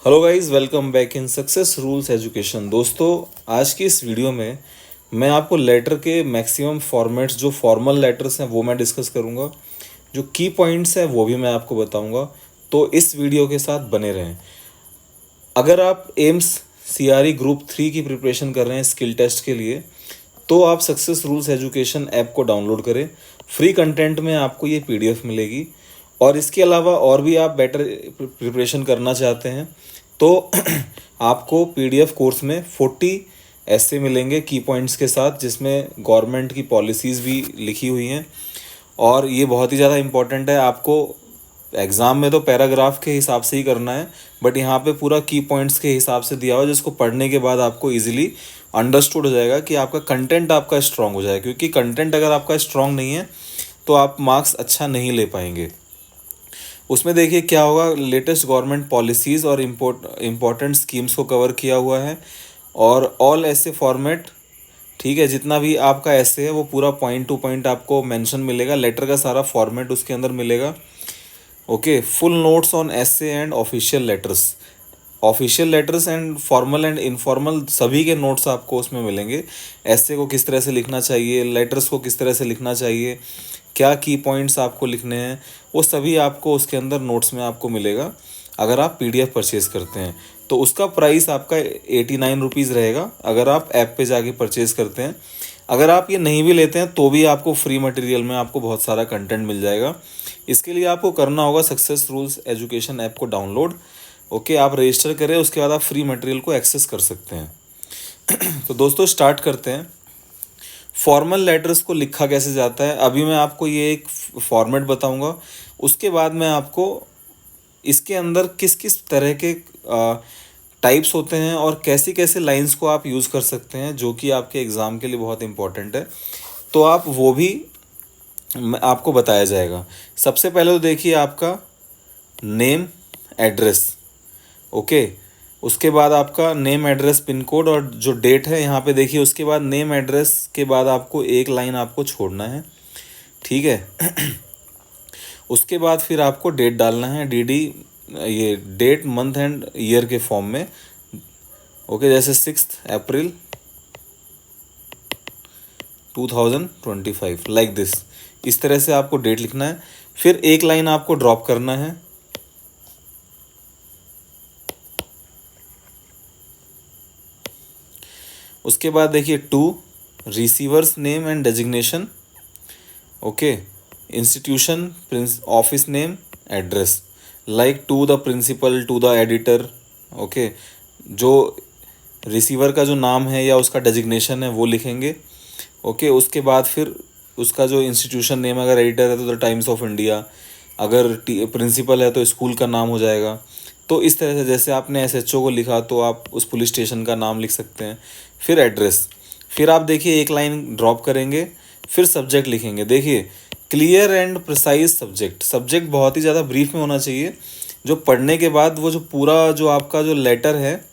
Hello guys, welcome back in success rules education. दोस्तों, आज की इस वीडियो में मैं आपको लेटर के मैक्सिमम फॉर्मेट्स, जो फॉर्मल लेटर्स हैं वो मैं डिस्कस करूंगा, जो की पॉइंट्स हैं वो भी मैं आपको बताऊंगा। तो इस वीडियो के साथ बने रहें। अगर आप एम्स सीआरई ग्रुप 3 की प्रिपरेशन कर रहे हैं स्किल टेस्ट के लिए, तो आप सक्सेस रूल्स एजुकेशन ऐप को डाउनलोड करें। फ्री कंटेंट में आपको ये पीडीएफ मिलेगी। और इसके अलावा और भी आप बेटर प्रिपरेशन करना चाहते हैं तो आपको पीडीएफ कोर्स में 40 ऐसे मिलेंगे की पॉइंट्स के साथ, जिसमें गवर्नमेंट की पॉलिसीज़ भी लिखी हुई हैं। और ये बहुत ही ज़्यादा इम्पोर्टेंट है। आपको एग्ज़ाम में तो पैराग्राफ के हिसाब से ही करना है, बट यहाँ पे पूरा की पॉइंट्स के हिसाब से दिया हुआ है, जिसको पढ़ने के बाद आपको इजीली अंडरस्टूड हो जाएगा कि आपका कंटेंट आपका स्ट्रांग हो जाए। क्योंकि कंटेंट अगर आपका स्ट्रांग नहीं है तो आप मार्क्स अच्छा नहीं ले पाएंगे। उसमें देखिए क्या होगा, लेटेस्ट गवर्नमेंट पॉलिसीज़ और इम्पोर्टेंट स्कीम्स को कवर किया हुआ है। और ऑल ऐसे फॉर्मेट, ठीक है, जितना भी आपका ऐसे है वो पूरा पॉइंट टू पॉइंट आपको मेंशन मिलेगा। लेटर का सारा फॉर्मेट उसके अंदर मिलेगा। ओके, फुल नोट्स ऑन ऐसे and official letters and formal and informal सभी के नोट्स आपको उसमें मिलेंगे। ऐसे को किस तरह से लिखना चाहिए, लेटर्स को किस तरह से लिखना चाहिए, क्या की पॉइंट्स आपको लिखने हैं, वो सभी आपको उसके अंदर नोट्स में आपको मिलेगा। अगर आप पीडीएफ परचेज़ करते हैं तो उसका प्राइस आपका 89 रुपीज़ रहेगा, अगर आप ऐप पे जाके परचेज़ करते हैं। अगर आप ये नहीं भी लेते हैं तो भी आपको फ्री मटेरियल में आपको बहुत सारा कंटेंट मिल जाएगा। इसके लिए आपको करना होगा सक्सेस रूल्स एजुकेशन ऐप को डाउनलोड। ओके, आप रजिस्टर करें, उसके बाद आप फ्री मटेरियल को एक्सेस कर सकते हैं। तो दोस्तों, स्टार्ट करते हैं। फॉर्मल लेटर्स को लिखा कैसे जाता है, अभी मैं आपको ये एक फॉर्मेट बताऊंगा। उसके बाद मैं आपको इसके अंदर किस किस तरह के टाइप्स होते हैं और कैसी कैसे लाइंस को आप यूज़ कर सकते हैं, जो कि आपके एग्ज़ाम के लिए बहुत इंपॉर्टेंट है। तो आप वो भी आपको बताया जाएगा। सबसे पहले तो देखिए आपका नेम, एड्रेस। ओके, उसके बाद आपका नेम, एड्रेस, पिन कोड और जो डेट है यहाँ पे देखिए। उसके बाद नेम, एड्रेस के बाद आपको एक लाइन आपको छोड़ना है, ठीक है। उसके बाद फिर आपको डेट डालना है, डीडी, ये डेट, मंथ एंड ईयर के फॉर्म में। ओके, जैसे 6 अप्रैल 2025, लाइक दिस। इस तरह से आपको डेट लिखना है। फिर एक लाइन आपको ड्रॉप करना है। उसके बाद देखिए to receiver's name and designation. Okay, institution, office name, address, like to the principal, to the editor. Okay, जो रिसीवर का जो नाम है या उसका डेजिग्नेशन है वो लिखेंगे। ओके, उसके बाद फिर उसका जो इंस्टीट्यूशन नेम, अगर एडिटर है तो द टाइम्स ऑफ इंडिया, अगर प्रिंसिपल है तो स्कूल का नाम हो जाएगा। तो इस तरह से जैसे आपने एसएचओ को लिखा तो आप उस पुलिस स्टेशन का नाम लिख सकते हैं। फिर एड्रेस, फिर आप देखिए एक लाइन ड्रॉप करेंगे। फिर सब्जेक्ट लिखेंगे। देखिए, clear and precise subject. Subject बहुत ही ज़्यादा ब्रीफ में होना चाहिए, जो पढ़ने के बाद वो जो पूरा जो आपका जो लेटर है,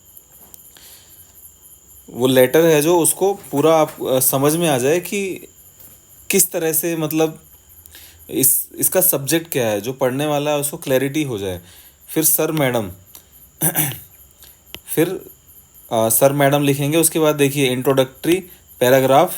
वो लेटर है जो उसको पूरा आप समझ में आ जाए कि किस तरह से, मतलब इसका सब्जेक्ट क्या है, जो पढ़ने वाला है उसको क्लैरिटी हो जाए। फिर सर, मैडम। फिर सर, मैडम लिखेंगे। उसके बाद देखिए इंट्रोडक्टरी पैराग्राफ,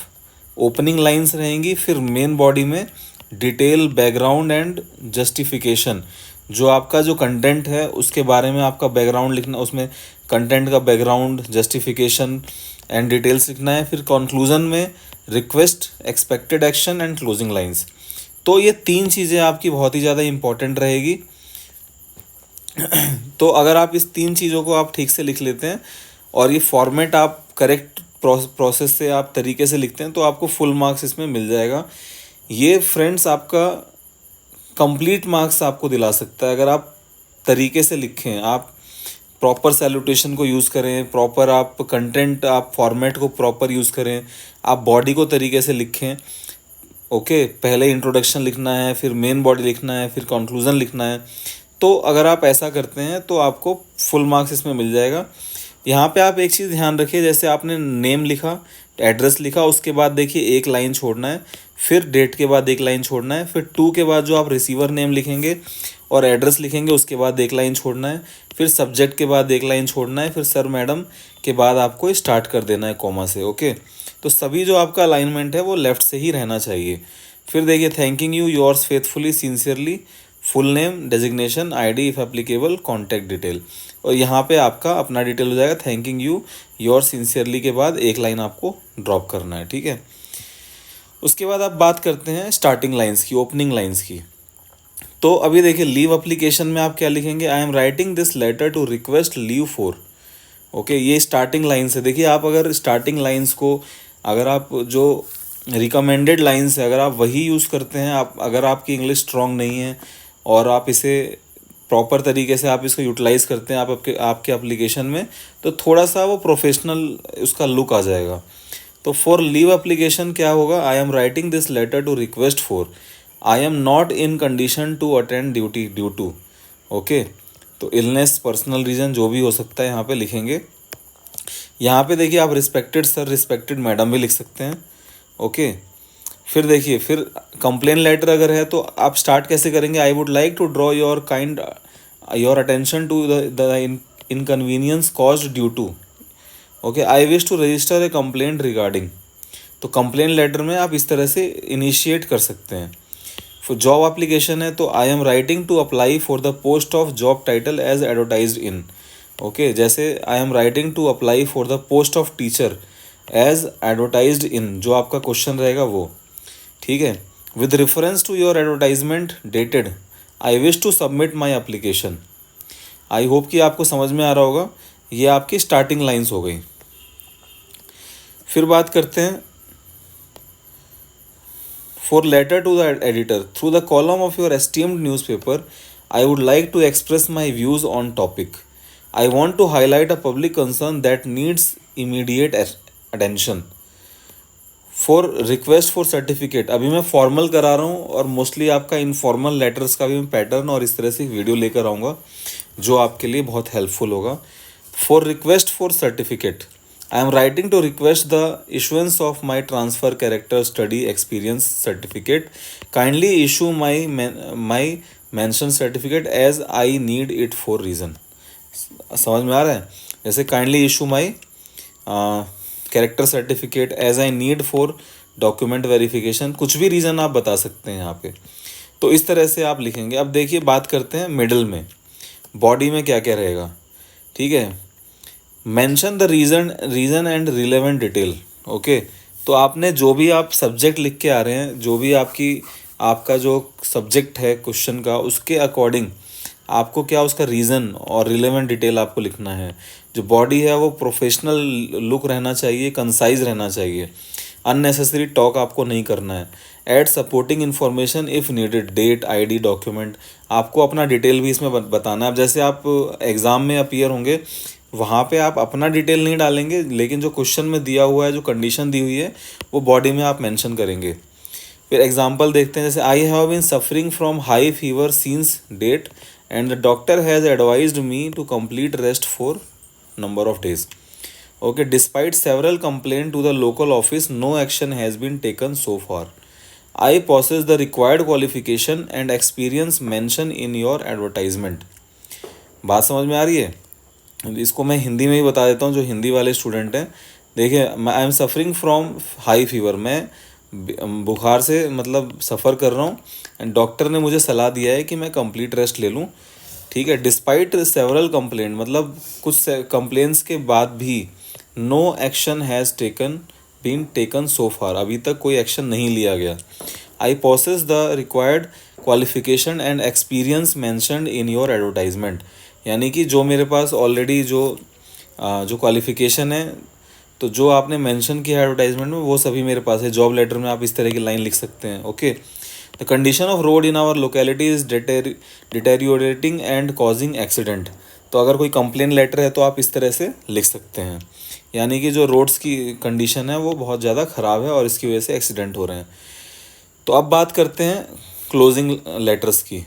ओपनिंग लाइंस रहेंगी। फिर मेन बॉडी में डिटेल, बैकग्राउंड एंड जस्टिफिकेशन। जो आपका जो कंटेंट है उसके बारे में आपका बैकग्राउंड लिखना, उसमें कंटेंट का बैकग्राउंड, जस्टिफिकेशन एंड डिटेल्स लिखना है। फिर कंक्लूजन में request, expected action and closing lines. तो ये 3 चीज़ें आपकी बहुत ही ज़्यादा इंपॉर्टेंट रहेगी। तो अगर आप इस 3 चीज़ों को आप ठीक से लिख लेते हैं और ये फॉर्मेट आप करेक्ट प्रोसेस से आप तरीके से लिखते हैं तो आपको फुल मार्क्स इसमें मिल जाएगा। ये फ्रेंड्स आपका कंप्लीट मार्क्स आपको दिला सकता है अगर आप तरीके से लिखें, आप प्रॉपर सैल्यूटेशन को यूज़ करें, प्रॉपर आप कंटेंट, आप फॉर्मेट को प्रॉपर यूज़ करें, आप बॉडी को तरीके से लिखें। ओके, पहले इंट्रोडक्शन लिखना है, फिर मेन बॉडी लिखना है, फिर कंक्लूजन लिखना है। तो अगर आप ऐसा करते हैं तो आपको फुल मार्क्स इसमें मिल जाएगा। यहाँ पे आप एक चीज़ ध्यान रखिए, जैसे आपने नेम लिखा, एड्रेस लिखा, उसके बाद देखिए एक लाइन छोड़ना है। फिर डेट के बाद एक लाइन छोड़ना है। फिर टू के बाद जो आप रिसीवर नेम लिखेंगे और एड्रेस लिखेंगे, उसके बाद एक लाइन छोड़ना है, फिर सब्जेक्ट के बाद एक लाइन छोड़ना है, फिर सर मैडम के बाद आपको स्टार्ट कर देना है कॉमा से। ओके, तो सभी जो आपका अलाइनमेंट है वो लेफ्ट से ही रहना चाहिए। फिर देखिए, thanking you, yours faithfully sincerely, full name, designation, ID if applicable, contact detail. और यहाँ पे आपका अपना डिटेल हो जाएगा, थैंकिंग यू, योर्स सिंसियरली के बाद एक लाइन आपको ड्रॉप करना है। ठीक है, उसके बाद आप बात करते हैं स्टार्टिंग लाइंस की, ओपनिंग लाइंस की। तो अभी देखिए, लीव एप्लीकेशन में आप क्या लिखेंगे, I am writing this letter to request leave for. Okay, ये स्टार्टिंग लाइन्स है। देखिए, आप अगर स्टार्टिंग लाइंस को, अगर आप जो रिकमेंडेड लाइंस है अगर आप वही यूज़ करते हैं, आप अगर आपकी इंग्लिश स्ट्रांग नहीं है और आप इसे प्रॉपर तरीके से आप इसको यूटिलाइज़ करते हैं आपके एप्लीकेशन में, तो थोड़ा सा वो प्रोफेशनल उसका लुक आ जाएगा। तो फॉर लीव एप्लीकेशन क्या होगा, I am writing this letter to request for, I am not in condition to attend duty due to. Okay, तो इलनेस, पर्सनल रीज़न जो भी हो सकता है यहाँ पे लिखेंगे। यहाँ पे देखिए, आप रिस्पेक्टेड सर, रिस्पेक्टेड मैडम भी लिख सकते हैं। ओके, फिर देखिए, फिर कंप्लेन लेटर अगर है तो आप स्टार्ट कैसे करेंगे, I would like to draw your attention to the inconvenience caused due to. Okay, I wish to register a complaint regarding. तो कंप्लेन लेटर में आप इस तरह से इनिशिएट कर सकते हैं। फिर जॉब एप्लीकेशन है तो I am writing to apply for the post of job title as advertised in. Okay, जैसे I am writing to apply for the post of teacher as advertised in, जो आपका question रहेगा वो। ठीक है, with reference to your advertisement dated, I wish to submit my application. I hope कि आपको समझ में आ रहा होगा। ये आपकी स्टार्टिंग लाइंस हो गई। फिर बात करते हैं for letter to the editor through the column of your esteemed newspaper, I would like to express my views on topic, I want to highlight a public concern that needs immediate attention. For request for certificate, अभी मैं formal करा रहा हूँ और mostly आपका informal letters का भी मैं पैटर्न और इस तरह से वीडियो लेकर आऊँगा जो आपके लिए बहुत हेल्पफुल होगा। For request for certificate, I am writing to request the issuance of my transfer character study experience certificate, kindly issue my mention certificate as I need it for reason. समझ में आ रहा है, जैसे kindly issue my character certificate as I need for document verification, कुछ भी reason आप बता सकते हैं यहाँ पे। तो इस तरह से आप लिखेंगे। अब देखिए, बात करते हैं मिडल में, बॉडी में क्या क्या रहेगा। ठीक है, mention the reason and relevant detail. Okay, तो आपने जो भी आप सब्जेक्ट लिख के आ रहे हैं, जो भी आपका जो सब्जेक्ट है क्वेश्चन का, उसके अकॉर्डिंग आपको क्या उसका रीज़न और रिलेवेंट डिटेल आपको लिखना है। जो बॉडी है वो प्रोफेशनल लुक रहना चाहिए, कंसाइज रहना चाहिए, अननेसेसरी टॉक आपको नहीं करना है। Add supporting information if needed, date, ID, document, आपको अपना डिटेल भी इसमें बताना है। अब जैसे आप एग्ज़ाम में अपीयर होंगे, वहाँ पे आप अपना डिटेल नहीं डालेंगे, लेकिन जो क्वेश्चन में दिया हुआ है, जो कंडीशन दी हुई है, वो बॉडी में आप मेंशन करेंगे। फिर एग्जांपल देखते हैं, जैसे I have been suffering from high fever since date and the doctor has advised me to complete rest for number of days. Okay, despite several complaint to the local office, no action has been taken so far. I possess the required qualification and experience mention in your advertisement. बात समझ में आ रही है? इसको मैं हिंदी में ही बता देता हूँ, जो हिंदी वाले स्टूडेंट हैं। देखिए, I am suffering from high fever, मैं बुखार से मतलब सफ़र कर रहा हूँ, एंड डॉक्टर ने मुझे सलाह दिया है कि मैं कंप्लीट रेस्ट ले लूँ। ठीक है, डिस्पाइट सेवरल कंप्लेंट, मतलब कुछ कंप्लेंट्स के बाद भी no action has been taken so far, अभी तक कोई एक्शन नहीं लिया गया। I possess the required qualification and experience mentioned in your advertisement, यानी कि जो मेरे पास ऑलरेडी जो क्वालिफिकेशन है, तो जो आपने मेंशन किया एडवर्टाइजमेंट में, वो सभी मेरे पास है। जॉब लेटर में आप इस तरह की लाइन लिख सकते हैं। Okay, the condition of road in our locality is deteriorating and causing accident. तो अगर कोई कंप्लेन लेटर है तो आप इस तरह से लिख सकते हैं, यानी कि जो रोड्स की कंडीशन है वो बहुत ज़्यादा ख़राब है और इसकी वजह से एक्सीडेंट हो रहे हैं। तो अब बात करते हैं क्लोजिंग लेटर्स की,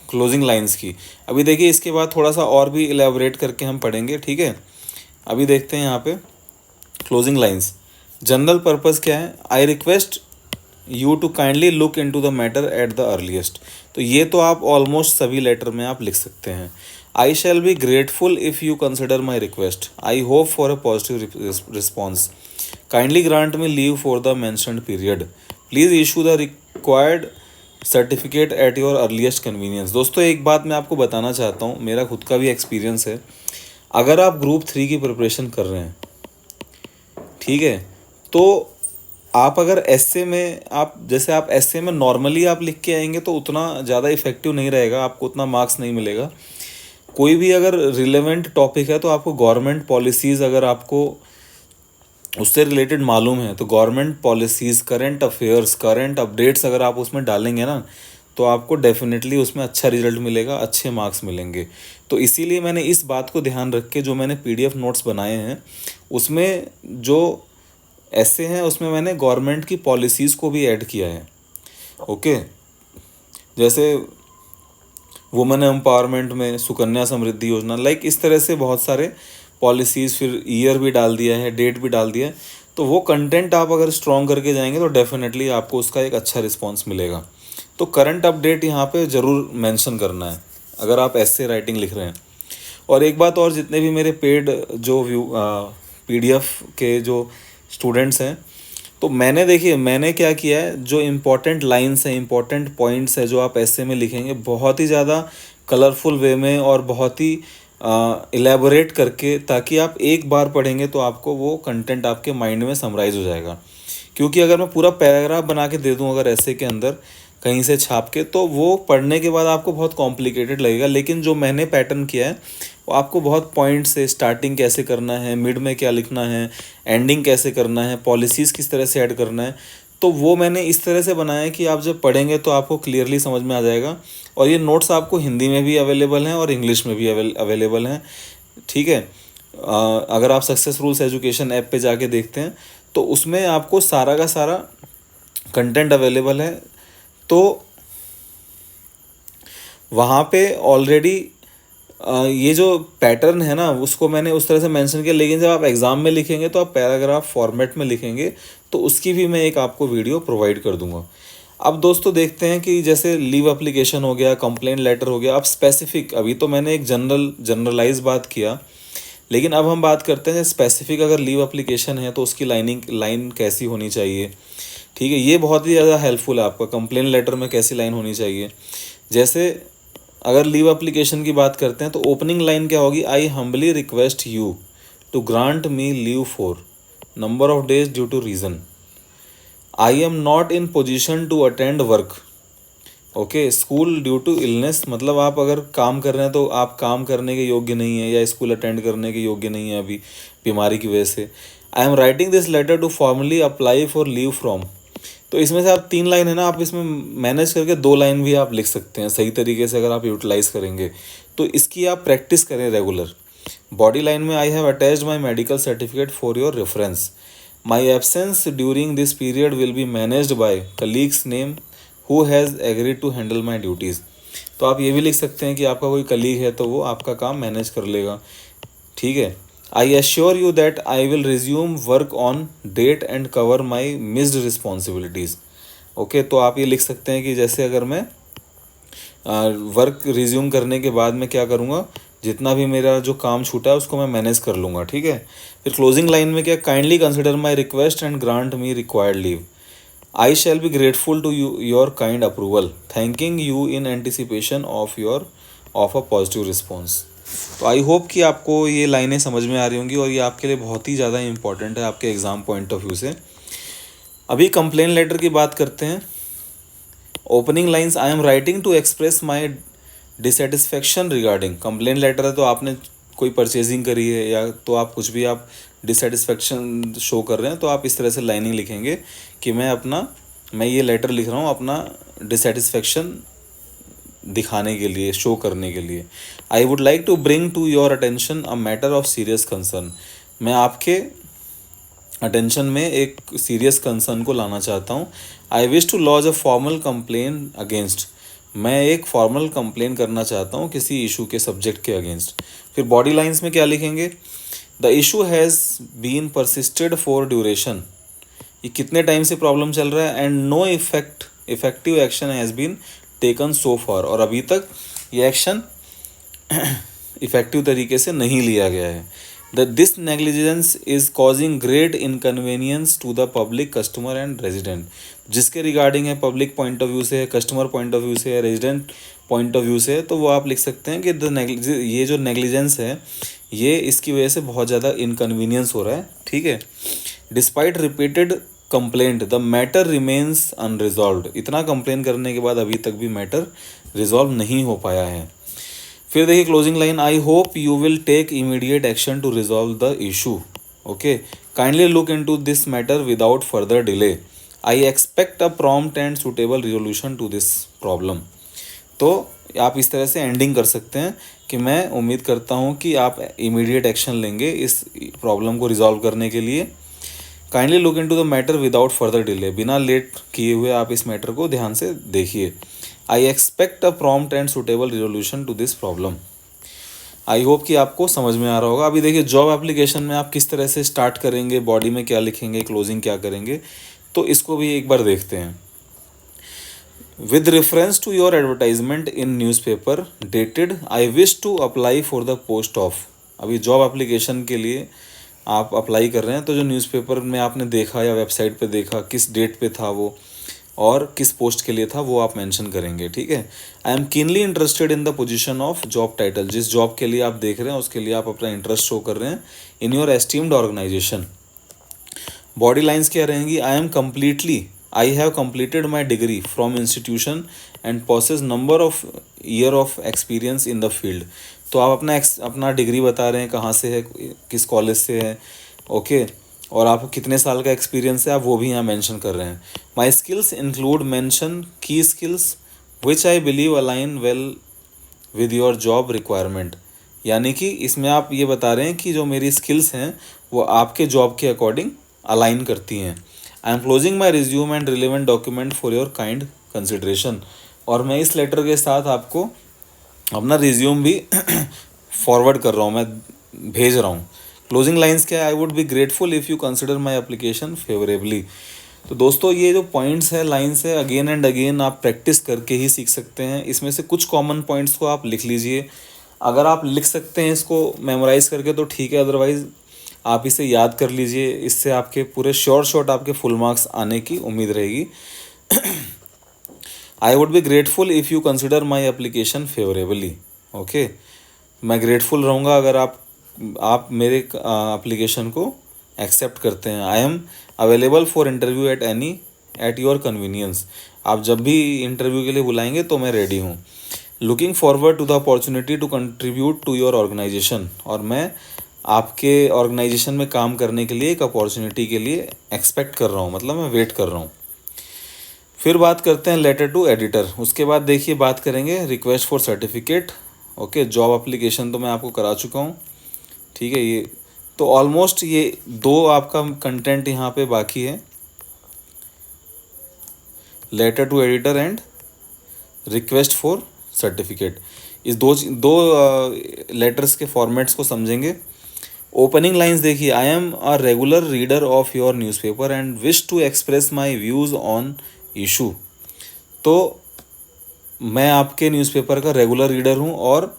क्लोजिंग लाइंस की। अभी देखिए, इसके बाद थोड़ा सा और भी इलेबोरेट करके हम पढ़ेंगे। ठीक है, अभी देखते हैं यहाँ पे क्लोजिंग लाइंस। जनरल पर्पस क्या है, I request you to kindly look in to the matter at the earliest. तो ये तो आप ऑलमोस्ट सभी लेटर में आप लिख सकते हैं। I shall be grateful if you consider my request. I hope for a positive response. Kindly grant me leave for the mentioned period. Please issue the required certificate at your earliest convenience. दोस्तों एक बात मैं आपको बताना चाहता हूँ, मेरा खुद का भी एक्सपीरियंस है। अगर आप ग्रुप 3 की प्रिपरेशन कर रहे हैं, ठीक है, तो आप अगर एसए में आप जैसे आप एसए में नॉर्मली आप लिख के आएंगे तो उतना ज़्यादा इफेक्टिव नहीं रहेगा, आपको उतना मार्क्स नहीं मिलेगा। कोई भी अगर रिलेवेंट टॉपिक है तो आपको गवर्नमेंट पॉलिसीज़ अगर आपको उससे रिलेटेड मालूम है तो government policies, current affairs, current updates अगर आप उसमें डालेंगे ना तो आपको डेफिनेटली उसमें अच्छा रिजल्ट मिलेगा, अच्छे मार्क्स मिलेंगे। तो इसीलिए मैंने इस बात को ध्यान रख के जो मैंने पीडीएफ नोट्स बनाए हैं उसमें जो ऐसे हैं उसमें मैंने गवर्नमेंट की पॉलिसीज़ को भी ऐड किया है। ओके, जैसे वुमेन एम्पावरमेंट में सुकन्या समृद्धि योजना, लाइक इस तरह से बहुत सारे पॉलिसीज़, फिर ईयर भी डाल दिया है, डेट भी डाल दिया है। तो वो कंटेंट आप अगर स्ट्रॉन्ग करके जाएंगे तो डेफिनेटली आपको उसका एक अच्छा रिस्पॉन्स मिलेगा। तो करंट अपडेट यहाँ पे ज़रूर मेंशन करना है अगर आप ऐसे राइटिंग लिख रहे हैं। और एक बात और, जितने भी मेरे पेड जो पीडीएफ के जो स्टूडेंट्स हैं, तो मैंने क्या किया है, जो इम्पोर्टेंट लाइंस हैं, इम्पोर्टेंट पॉइंट्स हैं जो आप ऐसे में लिखेंगे बहुत ही ज़्यादा कलरफुल वे में और बहुत ही इलेबोरेट करके, ताकि आप एक बार पढ़ेंगे तो आपको वो कंटेंट आपके माइंड में समराइज़ हो जाएगा। क्योंकि अगर मैं पूरा पैराग्राफ बना के दे दूं अगर ऐसे के अंदर कहीं से छाप के, तो वो पढ़ने के बाद आपको बहुत कॉम्प्लिकेटेड लगेगा। लेकिन जो मैंने पैटर्न किया है वो आपको बहुत पॉइंट से, स्टार्टिंग कैसे करना है, मिड में क्या लिखना है, एंडिंग कैसे करना है, पॉलिसीज़ किस तरह से ऐड करना है, तो वो मैंने इस तरह से बनाया है कि आप जब पढ़ेंगे तो आपको क्लियरली समझ में आ जाएगा। और ये नोट्स आपको हिंदी में भी अवेलेबल हैं और इंग्लिश में भी अवेलेबल हैं, ठीक है। अगर आप सक्सेस रूल्स एजुकेशन ऐप पे जाके देखते हैं तो उसमें आपको सारा का सारा कंटेंट अवेलेबल है। तो वहाँ पे ऑलरेडी ये जो पैटर्न है ना उसको मैंने उस तरह से मेंशन किया। लेकिन जब आप एग्ज़ाम में लिखेंगे तो आप पैराग्राफ फॉर्मेट में लिखेंगे, तो उसकी भी मैं एक आपको वीडियो प्रोवाइड कर दूंगा। अब दोस्तों देखते हैं कि जैसे लीव एप्लीकेशन हो गया, कंप्लेंट लेटर हो गया, अब स्पेसिफिक, अभी तो मैंने एक जनरलाइज बात किया, लेकिन अब हम बात करते हैं स्पेसिफिक। अगर लीव एप्लीकेशन है तो उसकी लाइन कैसी होनी चाहिए, ठीक है। ये बहुत ही ज़्यादा हेल्पफुल है आपका। कंप्लेंट लेटर में कैसी लाइन होनी चाहिए, जैसे अगर लीव एप्लीकेशन की बात करते हैं तो ओपनिंग लाइन क्या होगी, I humbly request you to grant me leave for number of days due to reason. I am not in position to attend work, okay, school due to illness, मतलब आप अगर काम कर रहे हैं तो आप काम करने के योग्य नहीं है या स्कूल अटेंड करने के योग्य नहीं है अभी बीमारी की वजह से। I am writing this letter to formally apply for leave from. तो इसमें से आप 3 लाइन है ना, आप इसमें मैनेज करके 2 लाइन भी आप लिख सकते हैं सही तरीके से अगर आप यूटिलाइज करेंगे तो। इसकी आप प्रैक्टिस करें रेगुलर। बॉडी लाइन में I have attached my medical certificate for your reference. My absence during this period will be managed by colleague's name who has agreed to handle my duties. तो आप ये भी लिख सकते हैं कि आपका कोई कलीग है तो वो आपका काम मैनेज कर लेगा, ठीक है। I assure you that I will resume work on date and cover my missed responsibilities. Okay, तो आप ये लिख सकते हैं कि जैसे अगर मैं वर्क रिज्यूम करने के बाद मैं क्या करूँगा, जितना भी मेरा जो काम छूटा है उसको मैं मैनेज कर लूँगा, ठीक है। फिर क्लोजिंग लाइन में क्या, kindly consider my request and grant me required leave. I shall be grateful to you your kind approval, thanking you in anticipation of a positive response. तो आई होप कि आपको ये लाइनें समझ में आ रही होंगी और ये आपके लिए बहुत ही ज़्यादा इंपॉर्टेंट है आपके एग्ज़ाम पॉइंट ऑफ व्यू से। अभी कंप्लेन लेटर की बात करते हैं। Opening lines, I am writing to express my dissatisfaction regarding. Complain letter है तो आपने कोई परचेजिंग करी है या तो आप कुछ भी आप डिससेटिस्फेक्शन शो कर रहे हैं तो आप इस तरह से लाइनिंग लिखेंगे कि मैं ये लेटर लिख रहा हूँ अपना डिससेटिस्फेक्शन दिखाने के लिए, शो करने के लिए। I would like to bring to your attention a matter of serious concern. मैं आपके अटेंशन में एक सीरियस कंसर्न को लाना चाहता हूँ। I wish to lodge a formal complain against. मैं एक फॉर्मल कंप्लेन करना चाहता हूँ किसी इशू के सब्जेक्ट के अगेंस्ट। फिर बॉडी लाइंस में क्या लिखेंगे, the issue has been persisted for duration ये कितने टाइम से प्रॉब्लम चल रहा है, and no effective action has been taken so far, और अभी तक ये एक्शन इफेक्टिव तरीके से नहीं लिया गया है। This negligence is causing great inconvenience to the public, customer and resident. जिसके रिगार्डिंग है, पब्लिक पॉइंट ऑफ व्यू से है, कस्टमर पॉइंट ऑफ व्यू से है, रेजिडेंट पॉइंट ऑफ व्यू से है, तो वो आप लिख सकते हैं कि ये जो नेग्लिजेंस है, ये इसकी वजह से बहुत ज़्यादा इनकन्वीनियंस हो रहा है। ठीक है। Despite repeated complaint the matter remains unresolved. इतना कंप्लेन करने के बाद अभी तक भी मैटर रिजॉल्व नहीं हो पाया है। फिर देखिए closing line, I hope you will take immediate action to resolve the issue. Okay, kindly look into this matter without further delay. I expect a prompt and suitable resolution to this problem. तो आप इस तरह से ending कर सकते हैं कि मैं उम्मीद करता हूँ कि आप इमीडिएट एक्शन लेंगे इस प्रॉब्लम को रिजॉल्व करने के लिए। Kindly look into the matter without further delay. बिना लेट किए हुए आप इस मैटर को ध्यान से देखिए। I expect a prompt and suitable resolution to this problem. I hope कि आपको समझ में आ रहा होगा। अभी देखिए जॉब एप्लीकेशन में आप किस तरह से स्टार्ट करेंगे, बॉडी में क्या लिखेंगे, क्लोजिंग क्या करेंगे, तो इसको भी एक बार देखते हैं। With reference to your advertisement in newspaper dated I wish to apply for the post of. अभी जॉब एप्लीकेशन के लिए आप अप्लाई कर रहे हैं, तो जो न्यूज़पेपर में आपने देखा या वेबसाइट पे देखा, किस डेट पे था वो और किस पोस्ट के लिए था, वो आप मेंशन करेंगे। ठीक है। I am keenly interested in the position of job title. जिस जॉब के लिए आप देख रहे हैं उसके लिए आप अपना इंटरेस्ट शो कर रहे हैं in your esteemed organization. Body lines क्या रहेंगी, I have completed my degree from institution and possess number of year of experience in the field. तो आप अपना डिग्री बता रहे हैं, कहाँ से है, किस कॉलेज से है। ओके, और आपको कितने साल का एक्सपीरियंस है, आप वो भी यहाँ मेंशन कर रहे हैं। माई स्किल्स इंक्लूड मेंशन की skills which I believe align well with your job requirement. यानी कि इसमें आप ये बता रहे हैं कि जो मेरी स्किल्स हैं वो आपके जॉब के अकॉर्डिंग अलाइन करती हैं। I am closing my resume and relevant document for your kind consideration. और मैं इस लेटर के साथ आपको अपना रिज्यूम भी फॉरवर्ड कर रहा हूँ, मैं भेज रहा हूँ। क्लोजिंग लाइंस क्या है, I would be grateful if you consider my application favourably. तो दोस्तों ये जो पॉइंट्स है, लाइंस है, अगेन एंड अगेन आप प्रैक्टिस करके ही सीख सकते हैं। इसमें से कुछ कॉमन पॉइंट्स को आप लिख लीजिए। अगर आप लिख सकते हैं इसको मेमोराइज करके तो ठीक है, अदरवाइज़ आप इसे याद कर लीजिए। इससे आपके पूरे शॉर्ट आपके फुल मार्क्स आने की उम्मीद रहेगी। I would be grateful if you consider my application favourably. Okay, मैं ग्रेटफुल रहूँगा अगर आप मेरे एप्लीकेशन को एक्सेप्ट करते हैं। I am available for interview at your convenience. आप जब भी इंटरव्यू के लिए बुलाएंगे तो मैं रेडी हूँ। Looking forward to the opportunity to contribute to your organization. और मैं आपके ऑर्गेनाइजेशन में काम करने के लिए एक अपॉर्चुनिटी के लिए एक्सपेक्ट कर रहा हूँ, मतलब मैं वेट कर रहा हूँ। फिर बात करते हैं लेटर टू एडिटर। उसके बाद देखिए बात करेंगे request for certificate. Okay, job application तो मैं आपको करा चुका हूँ। ठीक है, ये तो ऑलमोस्ट ये दो आपका कंटेंट यहाँ पे बाकी है, letter to editor and request for certificate. इस दो लेटर्स के फॉर्मेट्स को समझेंगे। ओपनिंग लाइंस देखिए, I am a regular reader of your newspaper and wish to express my views on issue. तो मैं आपके न्यूज़पेपर का रेगुलर रीडर हूँ और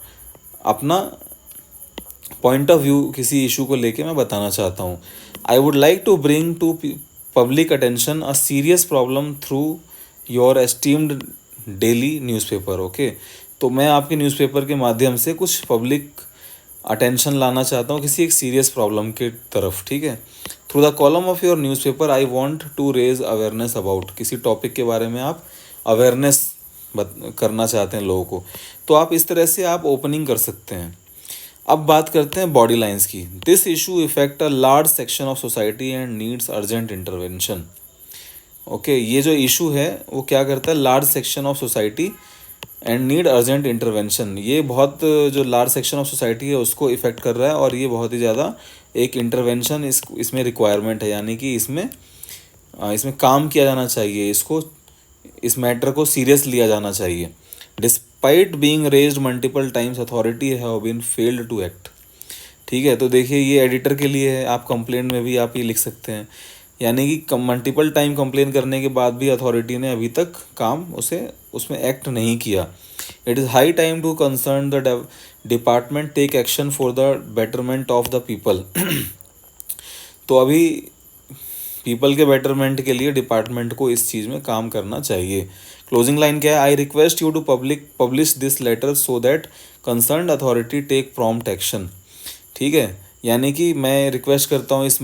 अपना पॉइंट ऑफ व्यू किसी इशू को लेके मैं बताना चाहता हूँ। I would like to bring to public attention a serious problem through your esteemed daily newspaper. Okay, तो मैं आपके न्यूज़पेपर के माध्यम से कुछ पब्लिक अटेंशन लाना चाहता हूँ किसी एक सीरियस प्रॉब्लम के तरफ। ठीक है। Through the column of your newspaper I want to raise awareness about. किसी टॉपिक के बारे में आप अवेयरनेस करना चाहते हैं लोगों को, तो आप इस तरह से आप ओपनिंग कर सकते हैं। अब बात करते हैं बॉडी लाइंस की। This issue effect a large section of society and needs urgent intervention. Okay, ये जो इशू है वो क्या करता है, large section of society and need urgent intervention. ये बहुत जो लार्ज सेक्शन ऑफ सोसाइटी है उसको इफ़ेक्ट कर रहा है और ये बहुत ही ज़्यादा एक इंटरवेंशन इसमें रिक्वायरमेंट है, यानी कि इसमें काम किया जाना चाहिए, इस मैटर को सीरियस लिया जाना चाहिए। Despite being raised multiple times authority have been failed to act. ठीक है, तो देखिए ये एडिटर के लिए है, आप कंप्लेंट में भी आप ये लिख सकते हैं। यानी कि मल्टीपल टाइम कंप्लेन करने के बाद भी अथॉरिटी ने अभी तक काम उसमें एक्ट नहीं किया। It is high time to concern the department take action for the betterment of the people. तो अभी पीपल के बेटरमेंट के लिए डिपार्टमेंट को इस चीज़ में काम करना चाहिए। क्लोजिंग लाइन क्या है? I request you to publish this letter so that concern authority take prompt action. ठीक है, यानी कि मैं रिक्वेस्ट करता हूँ इस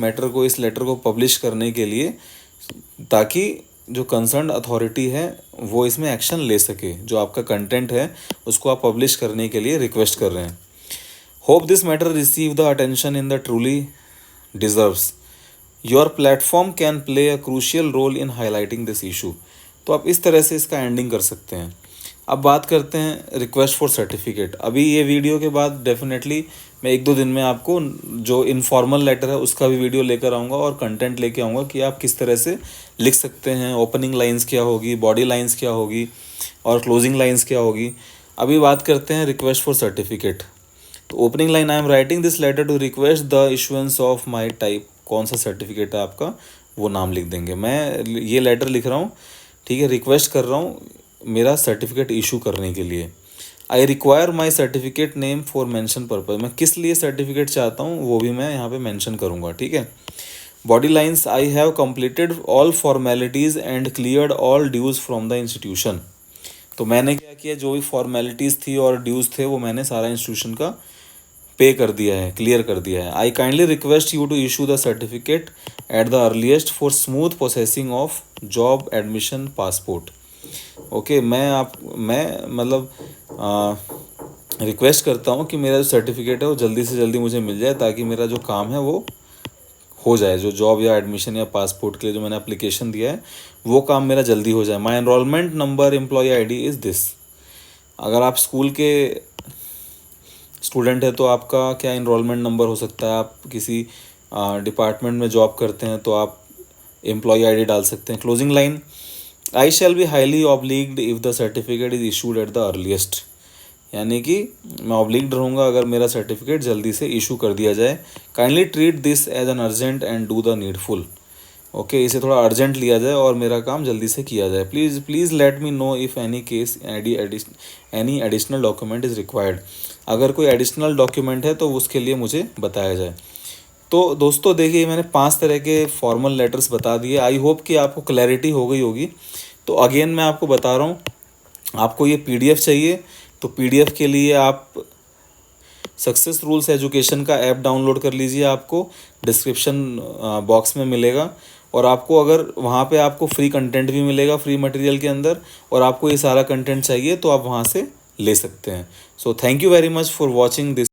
लेटर को पब्लिश करने के लिए, ताकि जो कंसर्न अथॉरिटी है वो इसमें एक्शन ले सके। जो आपका कंटेंट है उसको आप पब्लिश करने के लिए रिक्वेस्ट कर रहे हैं। Hope this matter receive the attention in the truly deserves. Your platform can play a crucial role in highlighting this issue. तो आप इस तरह से इसका एंडिंग कर सकते हैं। अब बात करते हैं रिक्वेस्ट फॉर सर्टिफिकेट। अभी ये वीडियो के बाद डेफिनेटली मैं 1-2 दिन में आपको जो इनफॉर्मल लेटर है उसका भी वीडियो लेकर आऊँगा और कंटेंट लेके आऊँगा कि आप किस तरह से लिख सकते हैं, ओपनिंग लाइंस क्या होगी, बॉडी लाइंस क्या होगी और क्लोजिंग लाइंस क्या होगी। अभी बात करते हैं रिक्वेस्ट फॉर सर्टिफिकेट। तो opening line, I am writing this letter to request the issuance of my type. कौन सा सर्टिफिकेट है आपका वो नाम लिख देंगे। मैं ये लेटर लिख रहा हूँ, ठीक है, रिक्वेस्ट कर रहा हूँ मेरा सर्टिफिकेट इशू करने के लिए। I require my certificate name for mention purpose. मैं किस लिए सर्टिफिकेट चाहता हूँ वो भी मैं यहाँ पे मेंशन करूँगा। ठीक है। Body lines, I have completed all formalities and cleared all dues from the institution. तो मैंने क्या किया, जो भी फॉर्मेलिटीज़ थी और ड्यूज़ थे वो मैंने सारा इंस्टीट्यूशन का पे कर दिया है, क्लियर कर दिया है। I kindly request you to issue the certificate at the earliest for smooth processing of job admission passport. Okay, मैं मतलब रिक्वेस्ट करता हूँ कि मेरा जो सर्टिफिकेट है वो जल्दी से जल्दी मुझे मिल जाए, ताकि मेरा जो काम है वो हो जाए। जो जॉब या एडमिशन या पासपोर्ट के लिए जो मैंने एप्लीकेशन दिया है वो काम मेरा जल्दी हो जाए। My enrolment number employee ID is this. अगर आप स्कूल के स्टूडेंट है तो आपका क्या इनरोलमेंट नंबर हो सकता है। आप किसी डिपार्टमेंट में जॉब करते हैं तो आप एम्प्लॉय ID डाल सकते हैं। Closing line, I shall be highly obliged if the certificate is issued at the earliest. यानी कि मैं ऑब्लिग्ड रहूँगा अगर मेरा सर्टिफिकेट जल्दी से इशू कर दिया जाए। Kindly treat this as an urgent and do the needful. Okay, इसे थोड़ा अर्जेंट लिया जाए और मेरा काम जल्दी से किया जाए। Please let me know if any case any additional document is required. अगर कोई एडिशनल डॉक्यूमेंट है तो उसके लिए मुझे बताया जाए। तो दोस्तों देखिए, मैंने 5 तरह के फॉर्मल लेटर्स बता दिए। आई होप कि आपको क्लैरिटी हो गई होगी। तो अगेन मैं आपको बता रहा हूँ, आपको ये PDF चाहिए तो PDF के लिए आप सक्सेस रूल्स एजुकेशन का ऐप डाउनलोड कर लीजिए। आपको डिस्क्रिप्शन बॉक्स में मिलेगा और आपको अगर वहाँ पे आपको फ्री कंटेंट भी मिलेगा, फ्री मटेरियल के अंदर, और आपको ये सारा कंटेंट चाहिए तो आप वहाँ से ले सकते हैं। So thank you very much for watching this.